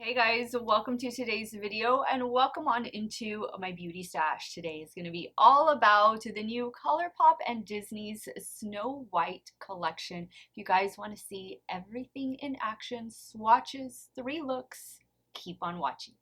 Hey guys, welcome to today's video and welcome on into my beauty stash. Today is going to be all about the new ColourPop and Disney's Snow White collection. If you guys want to see everything in action, swatches, 3 looks, keep on watching.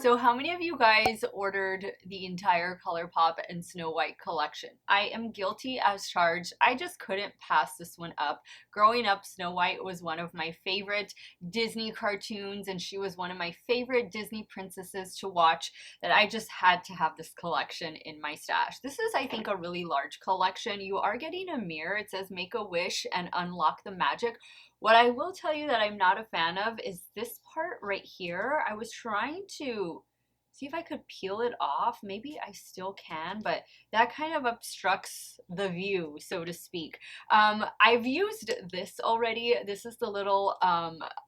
So how many of you guys ordered the entire ColourPop and Snow White collection? I am guilty as charged. I just couldn't pass this one up. Growing up, Snow White was one of my favorite Disney cartoons, and she was one of my favorite Disney princesses to watch, that I just had to have this collection in my stash. This is, I think, a really large collection. You are getting a mirror. It says make a wish and unlock the magic. What I will tell you that I'm not a fan of is this part right here. I was trying to see if I could peel it off. Maybe I still can, but that kind of obstructs the view, so to speak. I've used this already. This is the little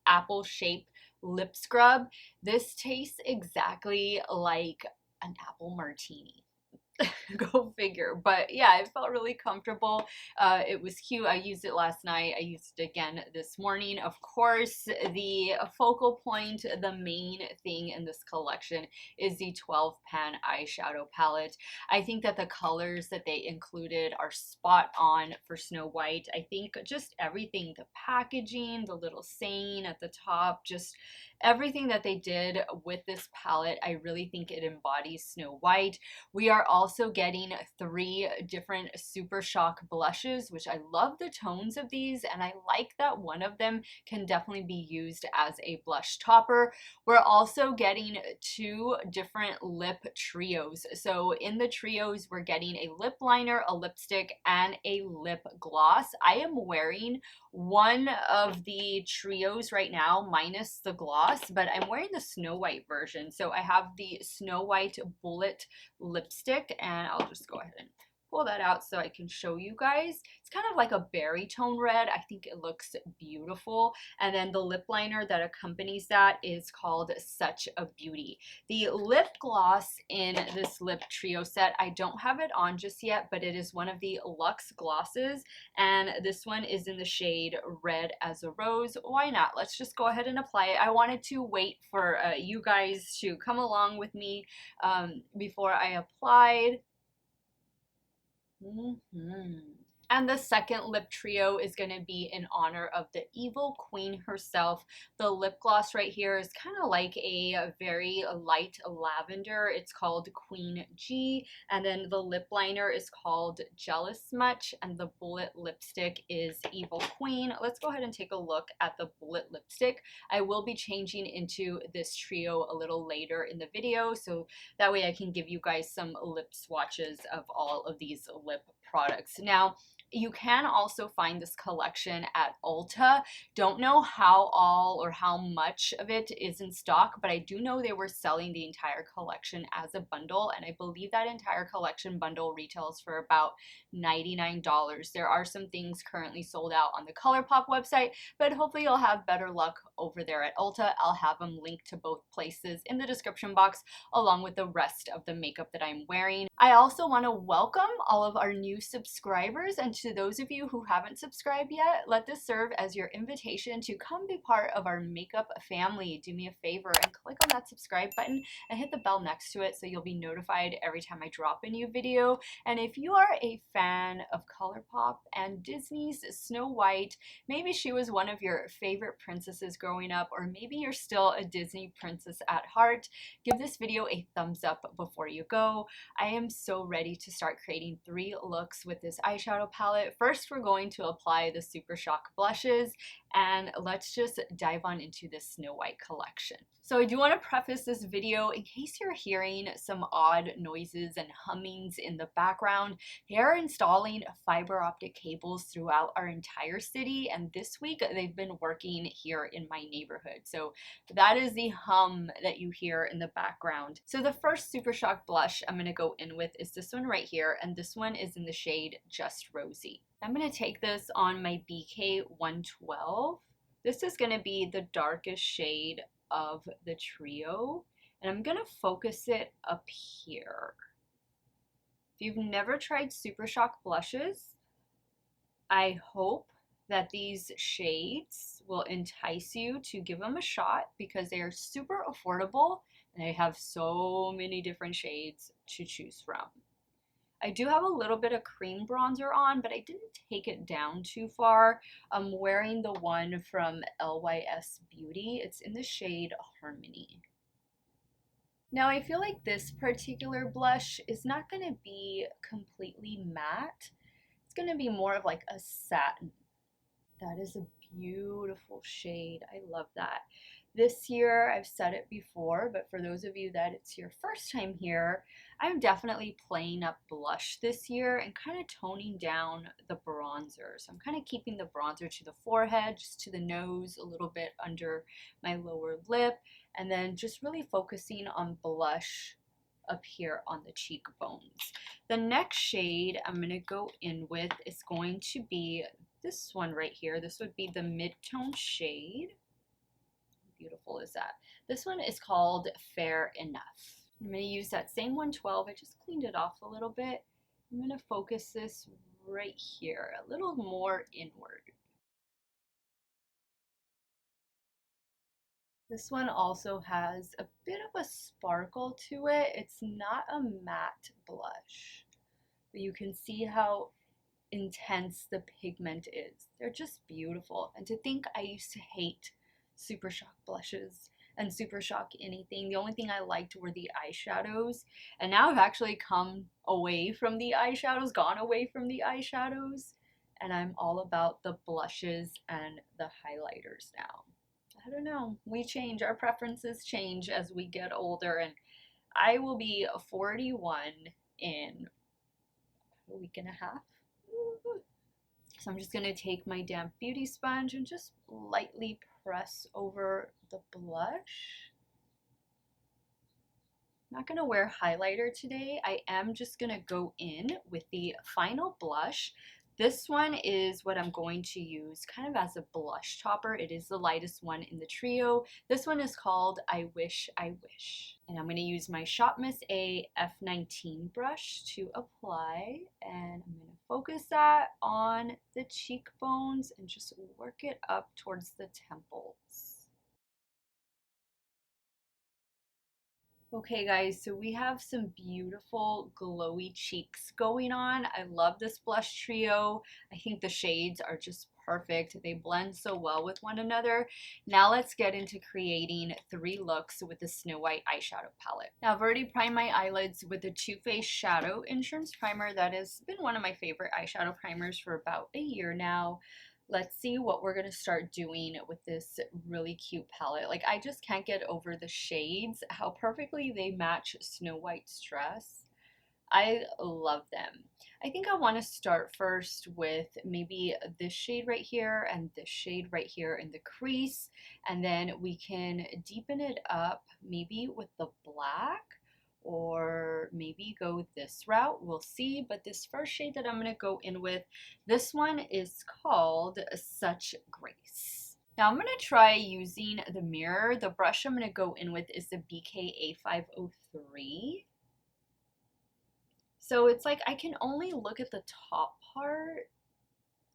apple shaped lip scrub. This tastes exactly like an apple martini. Go figure. But yeah, it felt really comfortable. It was cute. I used it last night. I used it again this morning. Of course, the focal point, the main thing in this collection is the 12 pan eyeshadow palette. I think that the colors that they included are spot on for Snow White. I think just everything, the packaging, the little saying at the top, just everything that they did with this palette, I really think it embodies Snow White. We are also getting 3 different Super Shock blushes, which I love the tones of these, and I like that one of them can definitely be used as a blush topper. We're also getting 2 different lip trios. So in the trios, we're getting a lip liner, a lipstick, and a lip gloss. I am wearing one of the trios right now, minus the gloss, but I'm wearing the Snow White version. So I have the Snow White Bullet lipstick, and I'll just go ahead and pull that out so I can show you guys. It's kind of like a berry tone red. I think it looks beautiful. And then the lip liner that accompanies that is called Such a Beauty. The lip gloss in this lip trio set, I don't have it on just yet, but it is one of the Luxe glosses, and this one is in the shade Red as a Rose. Why not? Let's just go ahead and apply it. I wanted to wait for you guys to come along with me before I applied. And the second lip trio is going to be in honor of the evil queen herself. The lip gloss right here is kind of like a very light lavender. It's called Queen G. And then the lip liner is called Jealous Much. And the bullet lipstick is Evil Queen. Let's go ahead and take a look at the bullet lipstick. I will be changing into this trio a little later in the video, so that way I can give you guys some lip swatches of all of these lip products. Now, you can also find this collection at Ulta. Don't know how all or how much of it is in stock, but I do know they were selling the entire collection as a bundle, and I believe that entire collection bundle retails for about $99. There are some things currently sold out on the ColourPop website, but hopefully you'll have better luck over there at Ulta. I'll have them linked to both places in the description box, along with the rest of the makeup that I'm wearing. I also want to welcome all of our new subscribers, and to those of you who haven't subscribed yet, let this serve as your invitation to come be part of our makeup family. Do me a favor and click on that subscribe button and hit the bell next to it so you'll be notified every time I drop a new video. And if you are a fan of ColourPop and Disney's Snow White, maybe she was one of your favorite princesses growing up, or maybe you're still a Disney princess at heart, give this video a thumbs up before you go. I am so ready to start creating 3 looks with this eyeshadow palette. First, we're going to apply the Super Shock blushes, and let's just dive on into this Snow White collection. So I do want to preface this video in case you're hearing some odd noises and hummings in the background. They are installing fiber optic cables throughout our entire city, and this week they've been working here in my neighborhood. So that is the hum that you hear in the background. So the first Super Shock blush I'm going to go in with is this one right here, and this one is in the shade Just Rosy. I'm going to take this on my BK 112. This is going to be the darkest shade of the trio, and I'm going to focus it up here. If you've never tried Super Shock blushes, I hope that these shades will entice you to give them a shot because they are super affordable and they have so many different shades to choose from. I do have a little bit of cream bronzer on, but I didn't take it down too far. I'm wearing the one from LYS Beauty. It's in the shade Harmony. Now I feel like this particular blush is not going to be completely matte. It's going to be more of like a satin. That is a beautiful shade. I love that. This year, I've said it before, but for those of you that it's your first time here, I'm definitely playing up blush this year and kind of toning down the bronzer. So I'm kind of keeping the bronzer to the forehead, just to the nose, a little bit under my lower lip, and then just really focusing on blush up here on the cheekbones. The next shade I'm going to go in with is going to be this one right here. This would be the mid-tone shade. How beautiful is that? This one is called Fair Enough. I'm going to use that same 112. I just cleaned it off a little bit. I'm going to focus this right here, a little more inward. This one also has a bit of a sparkle to it. It's not a matte blush, but you can see how intense the pigment is. They're just beautiful. And to think I used to hate Super Shock blushes and Super Shock anything. The only thing I liked were the eyeshadows. And now I've actually come away from the eyeshadows, gone away from the eyeshadows. And I'm all about the blushes and the highlighters now. I don't know. We change. Our preferences change as we get older. And I will be 41 in a week and a half. So I'm just going to take my damp beauty sponge and just lightly press over the blush. I'm not going to wear highlighter today. I am just going to go in with the final blush. This one is what I'm going to use kind of as a blush topper. It is the lightest one in the trio. This one is called I Wish I Wish. And I'm going to use my Shop Miss A F19 brush to apply. And I'm going to focus that on the cheekbones and just work it up towards the temples. Okay guys, so we have some beautiful glowy cheeks going on. I love this blush trio. I think the shades are just perfect. They blend so well with one another. Now let's get into creating 3 looks with the Snow White eyeshadow palette. Now I've already primed my eyelids with the Too Faced Shadow Insurance Primer. That has been one of my favorite eyeshadow primers for about a year now. Let's see what we're going to start doing with this really cute palette. Like, I just can't get over the shades, how perfectly they match Snow White's dress. I love them. I think I want to start first with maybe this shade right here and this shade right here in the crease, and then we can deepen it up maybe with the black, or maybe go this route. We'll see. But this first shade that I'm going to go in with, this one is called Such Grace. Now I'm going to try using the mirror. The brush I'm going to go in with is the BK-A503. So it's like I can only look at the top part.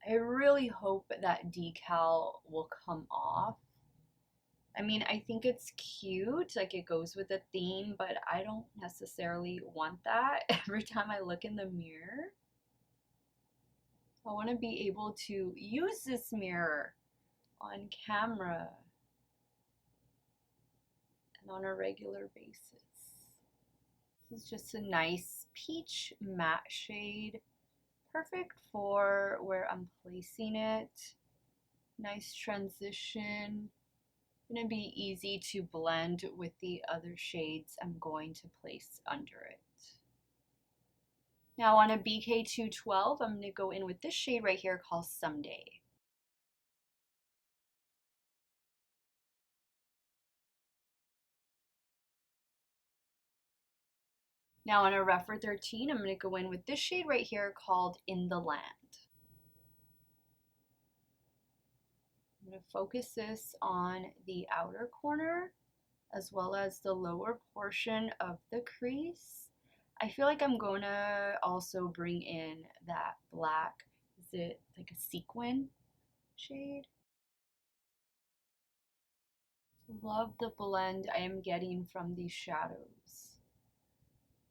I really hope that decal will come off. I mean, I think it's cute, like it goes with the theme, but I don't necessarily want that every time I look in the mirror. I want to be able to use this mirror on camera and on a regular basis. This is just a nice peach matte shade, perfect for where I'm placing it. Nice transition. Going to be easy to blend with the other shades I'm going to place under it. Now on a BK212, I'm going to go in with this shade right here called Someday. Now on a Refer 13, I'm going to go in with this shade right here called In the Land. I'm going to focus this on the outer corner as well as the lower portion of the crease. I feel like I'm going to also bring in that black, is it like a sequin? shade. Love the blend I am getting from these shadows.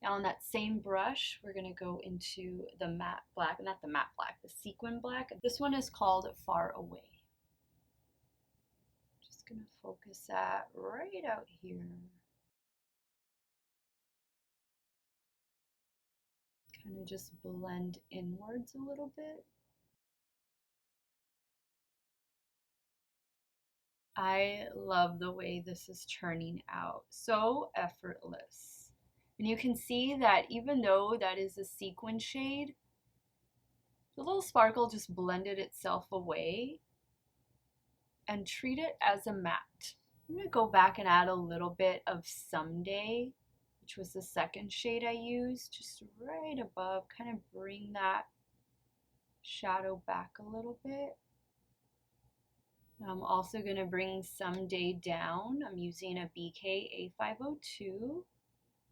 Now on that same brush, we're going to go into the matte black, not the matte black, the sequin black. This one is called Far Away. Just going to focus that right out here. Kind of just blend inwards a little bit. I love the way this is turning out. So effortless. And you can see that even though that is a sequin shade, the little sparkle just blended itself away and treat it as a matte. I'm going to go back and add a little bit of Sundaze, which was the second shade I used, just right above, kind of bring that shadow back a little bit. I'm also going to bring Sundaze down. I'm using a BK A502.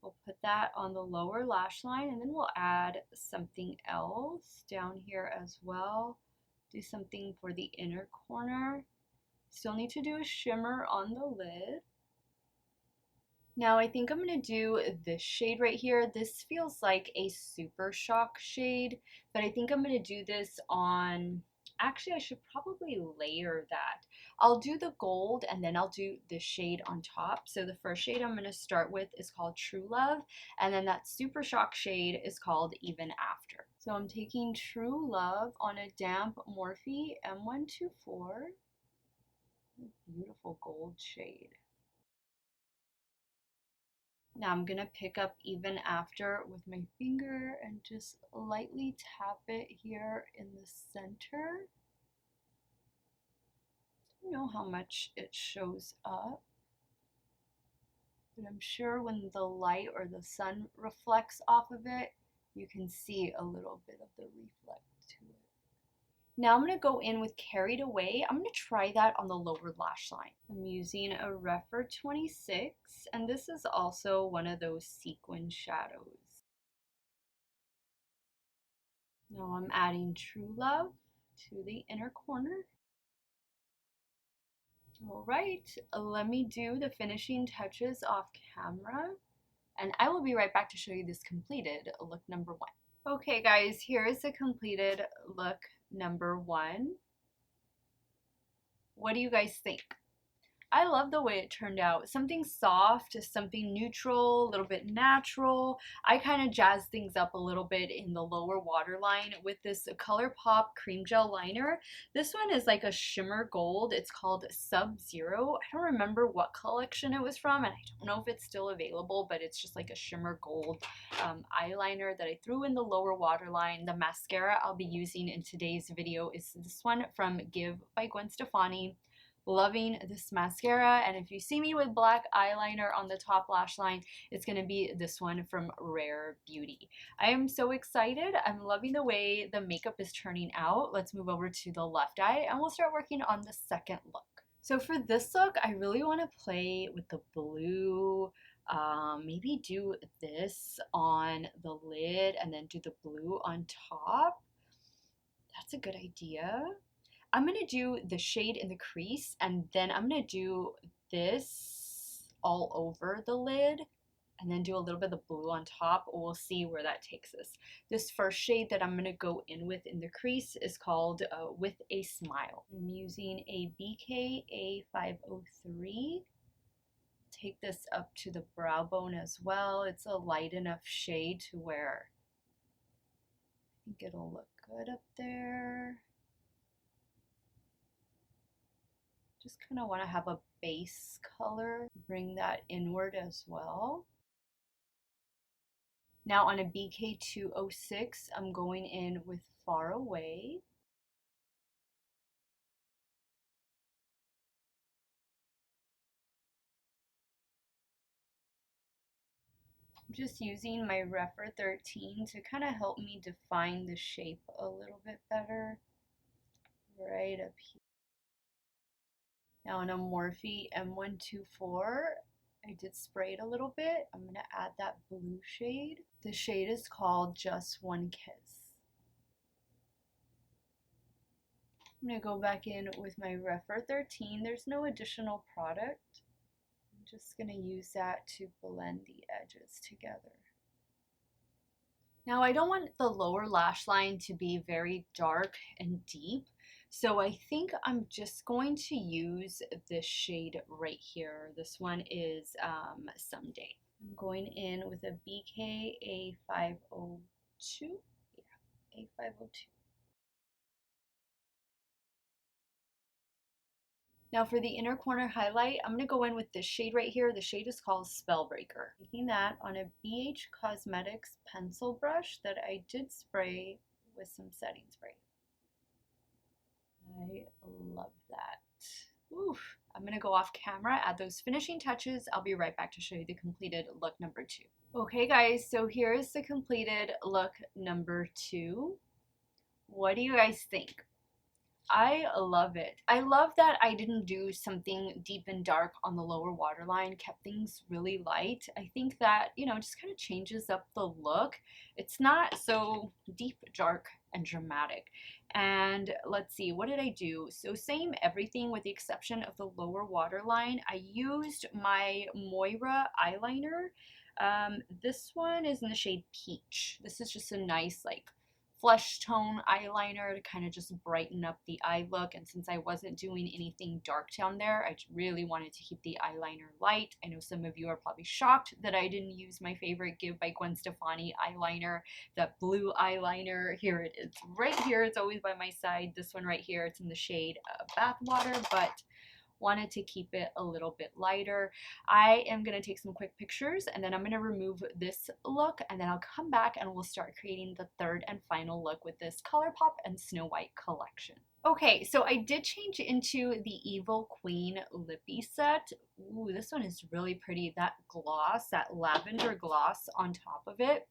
We'll put that on the lower lash line, and then we'll add something else down here as well. Do something for the inner corner. Still need to do a shimmer on the lid. Now I think I'm going to do this shade right here. This feels like a Super Shock shade, but I think I'm going to do this on, actually I should probably layer that. I'll do the gold and then I'll do the shade on top. So the first shade I'm going to start with is called True Love, and then that Super Shock shade is called Even After. So I'm taking True Love on a damp Morphe M124. Beautiful gold shade. Now I'm going to pick up Even After with my finger and just lightly tap it here in the center. I don't know how much it shows up, but I'm sure when the light or the sun reflects off of it, you can see a little bit of the reflect to it. Now I'm going to go in with Carried Away. I'm going to try that on the lower lash line. I'm using a Refer 26, and this is also one of those sequin shadows. Now I'm adding True Love to the inner corner. All right, let me do the finishing touches off camera, and I will be right back to show you this completed look number 1. Okay guys, here is the completed look number 1. What do you guys think? I love the way it turned out. Something soft, something neutral, a little bit natural. I kind of jazzed things up a little bit in the lower waterline with this ColourPop cream gel liner. This one is like a shimmer gold. It's called Sub-Zero. I don't remember what collection it was from, and I don't know if it's still available, but it's just like a shimmer gold eyeliner that I threw in the lower waterline. The mascara I'll be using in today's video is this one from Give by Gwen Stefani. Loving this mascara, and if you see me with black eyeliner on the top lash line, it's going to be this one from Rare Beauty. I am so excited. I'm loving the way the makeup is turning out. Let's move over to the left eye and we'll start working on the second look. So for this look, I really want to play with the blue. Maybe do this on the lid and then do the blue on top. That's a good idea. I'm going to do the shade in the crease, and then I'm going to do this all over the lid and then do a little bit of blue on top. We'll see where that takes us. This first shade that I'm going to go in with in the crease is called With a Smile. I'm using a BK A503. Take this up to the brow bone as well. It's a light enough shade to where I think it'll look good up there. Just kind of want to have a base color, bring that inward as well. Now on a BK206, I'm going in with Far Away. I'm just using my Refer 13 to kind of help me define the shape a little bit better. Right up here. Now on a Morphe M124, I did spray it a little bit. I'm going to add that blue shade. The shade is called Just One Kiss. I'm going to go back in with my Refer 13. There's no additional product. I'm just going to use that to blend the edges together. Now I don't want the lower lash line to be very dark and deep, so I think I'm just going to use this shade right here. This one is Someday. I'm going in with a BK A502. Yeah, A502. Now for the inner corner highlight, I'm going to go in with this shade right here. The shade is called Spellbreaker. Taking that on a BH Cosmetics pencil brush that I did spray with some setting spray. I love that. Oof. I'm going to go off camera, add those finishing touches. I'll be right back to show you the completed look number 2. Okay guys, so here is the completed look number 2. What do you guys think? I love it. I love that I didn't do something deep and dark on the lower waterline, kept things really light. I think that, you know, just kind of changes up the look. It's not so deep, dark, and dramatic. And let's see, what did I do? So same everything with the exception of the lower waterline. I used my Moira eyeliner. This one is in the shade Peach. This is just a nice, like, flesh tone eyeliner to kind of just brighten up the eye look. And since I wasn't doing anything dark down there, I really wanted to keep the eyeliner light. I know some of you are probably shocked that I didn't use my favorite Give by Gwen Stefani eyeliner, that blue eyeliner. Here it is right here. It's always by my side. This one right here, it's in the shade Bathwater, but wanted to keep it a little bit lighter. I am going to take some quick pictures and then I'm going to remove this look and then I'll come back and we'll start creating the third and final look with this ColourPop and Snow White collection. Okay, so I did change into the Evil Queen lippy set. Ooh, this one is really pretty. That gloss, that lavender gloss on top of it,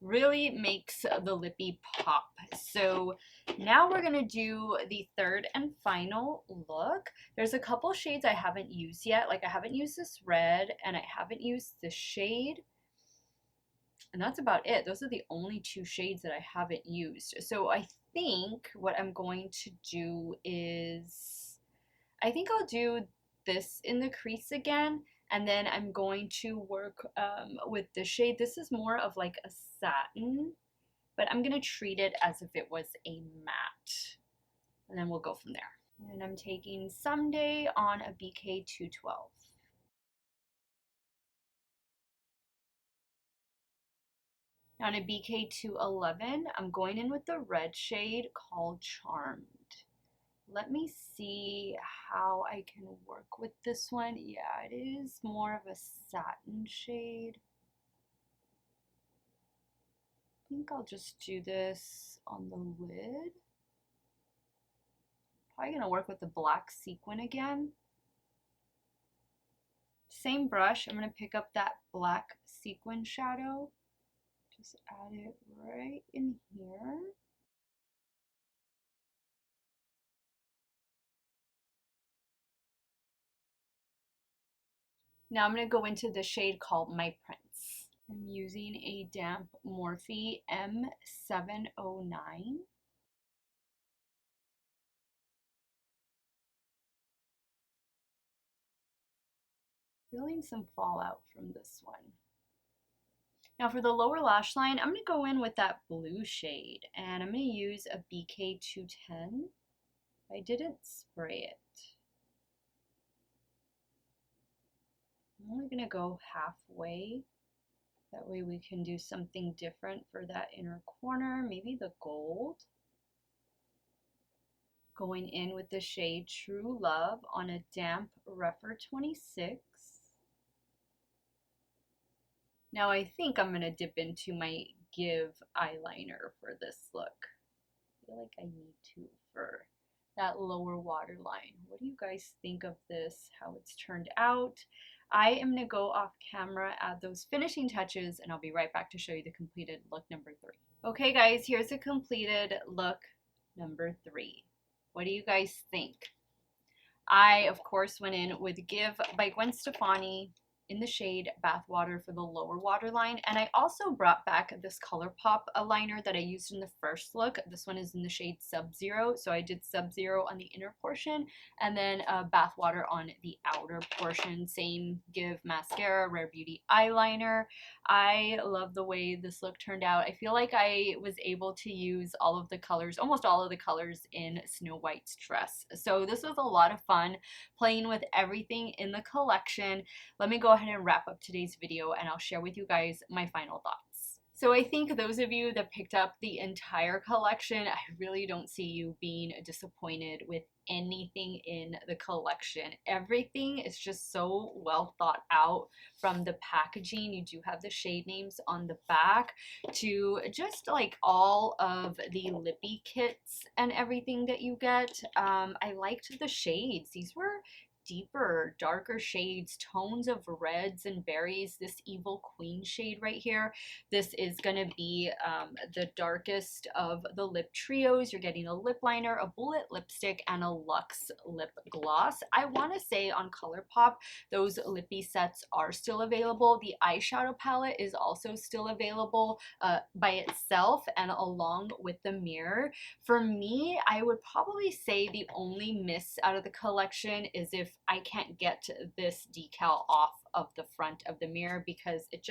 really makes the lippy pop. So now we're gonna do the third and final look. There's a couple shades I haven't used yet. Like I haven't used this red and I haven't used this shade. And that's about it. Those are the only 2 shades that I haven't used. So I think what I'm going to do is, I think I'll do this in the crease again. And then I'm going to work with this shade. This is more of like a satin, but I'm going to treat it as if it was a matte. And then we'll go from there. And I'm taking Someday on a BK 212. Now on a BK 211, I'm going in with the red shade called Charmed. Let me see how I can work with this one. Yeah, it is more of a satin shade. I think I'll just do this on the lid. Probably gonna work with the black sequin again. Same brush, I'm gonna pick up that black sequin shadow. Just add it right in here. Now I'm going to go into the shade called My Prince. I'm using a damp Morphe M709. Feeling some fallout from this one. Now for the lower lash line, I'm going to go in with that blue shade and I'm going to use a BK 210. I didn't spray it. I'm only going to go halfway. That way we can do something different for that inner corner, maybe the gold. Going in with the shade True Love on a damp Refer 26. Now I think I'm going to dip into my Give eyeliner for this look. I feel like I need to for that lower waterline. What do you guys think of this, how it's turned out? I am going to go off camera, add those finishing touches, and I'll be right back to show you the completed look number 3. Okay guys, here's the completed look number 3. What do you guys think? I, of course, went in with Give by Gwen Stefani. in the shade Bathwater for the lower waterline. And I also brought back this ColourPop liner that I used in the first look. This one is in the shade Sub-Zero. So I did Sub-Zero on the inner portion and then Bathwater on the outer portion. Same Give Mascara, Rare Beauty eyeliner. I love the way this look turned out. I feel like I was able to use all of the colors, almost all of the colors in Snow White's dress. So this was a lot of fun playing with everything in the collection. Let me go ahead and wrap up today's video and I'll share with you guys my final thoughts. So I think those of you that picked up the entire collection, I really don't see you being disappointed with anything in the collection. Everything is just so well thought out, from the packaging, you do have the shade names on the back, to just like all of the lippy kits and everything that you get. I liked the shades. These were deeper, darker shades, tones of reds and berries. This Evil Queen shade right here, this is going to be the darkest of the lip trios. You're getting a lip liner, a bullet lipstick, and a luxe lip gloss. I want to say on ColourPop, those lippy sets are still available. The eyeshadow palette is also still available by itself and along with the mirror. For me, I would probably say the only miss out of the collection is if I can't get this decal off of the front of the mirror, because it's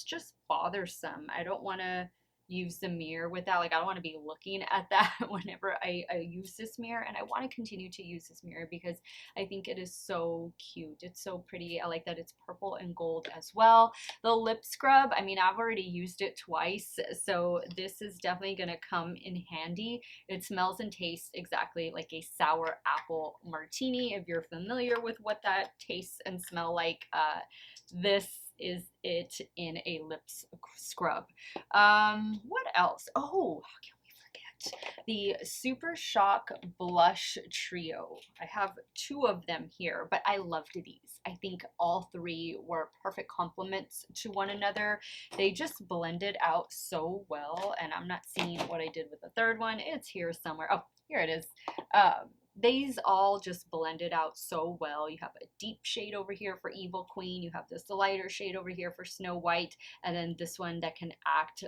just bothersome. I don't want to use the mirror with that. Like, I don't want to be looking at that whenever I use this mirror, and I want to continue to use this mirror because I think it is so cute. It's so pretty. I like that it's purple and gold as well. The lip scrub, I mean, I've already used it twice, so this is definitely going to come in handy. It smells and tastes exactly like a sour apple martini. If you're familiar with what that tastes and smell like, this is it in a lip scrub. What else? Oh, how can we forget the Super Shock Blush Trio? I have two of them here, but I loved these. I think all three were perfect complements to one another. They just blended out so well, and I'm not seeing what I did with the third one. It's here somewhere. Oh, here it is. These all just blended out so well. You have a deep shade over here for Evil Queen. You have this lighter shade over here for Snow White. And then this one that can act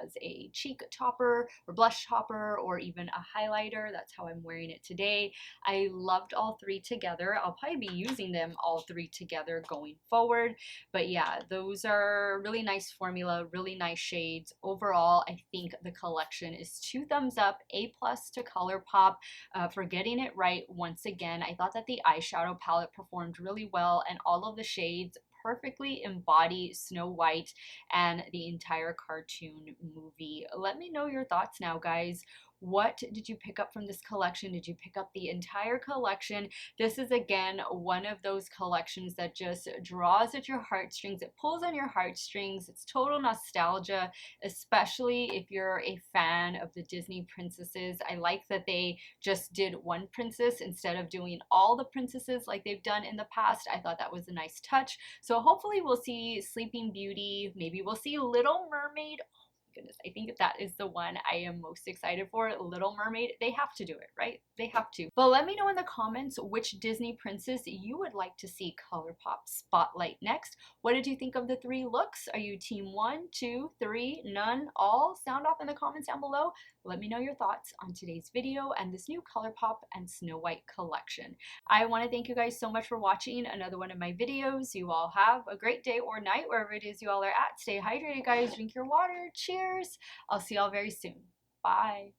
as a cheek topper or blush topper or even a highlighter. That's how I'm wearing it today. I loved all three together. I'll probably be using them all three together going forward. But yeah, those are really nice formula, really nice shades. Overall, I think the collection is 2 thumbs up, A+ to ColourPop for getting it right once again. I thought that the eyeshadow palette performed really well, and all of the shades perfectly embody Snow White and the entire cartoon movie. Let me know your thoughts now, guys. What did you pick up from this collection? Did you pick up the entire collection? This is, again, one of those collections that just draws at your heartstrings. It pulls on your heartstrings. It's total nostalgia, especially if you're a fan of the Disney princesses. I like that they just did one princess instead of doing all the princesses like they've done in the past. I thought that was a nice touch. So hopefully we'll see Sleeping Beauty. Maybe we'll see Little Mermaid. Goodness, I think that is the one I am most excited for. Little Mermaid. They have to do it, right? They have to. But let me know in the comments which Disney princess you would like to see ColourPop spotlight next. What did you think of the 3 looks? Are you team 1, 2, 3, none, all? Sound off in the comments down below. Let me know your thoughts on today's video and this new ColourPop and Snow White collection. I want to thank you guys so much for watching another one of my videos. You all have a great day or night wherever it is you all are at. Stay hydrated, guys. Drink your water. Cheers. I'll see y'all very soon. Bye.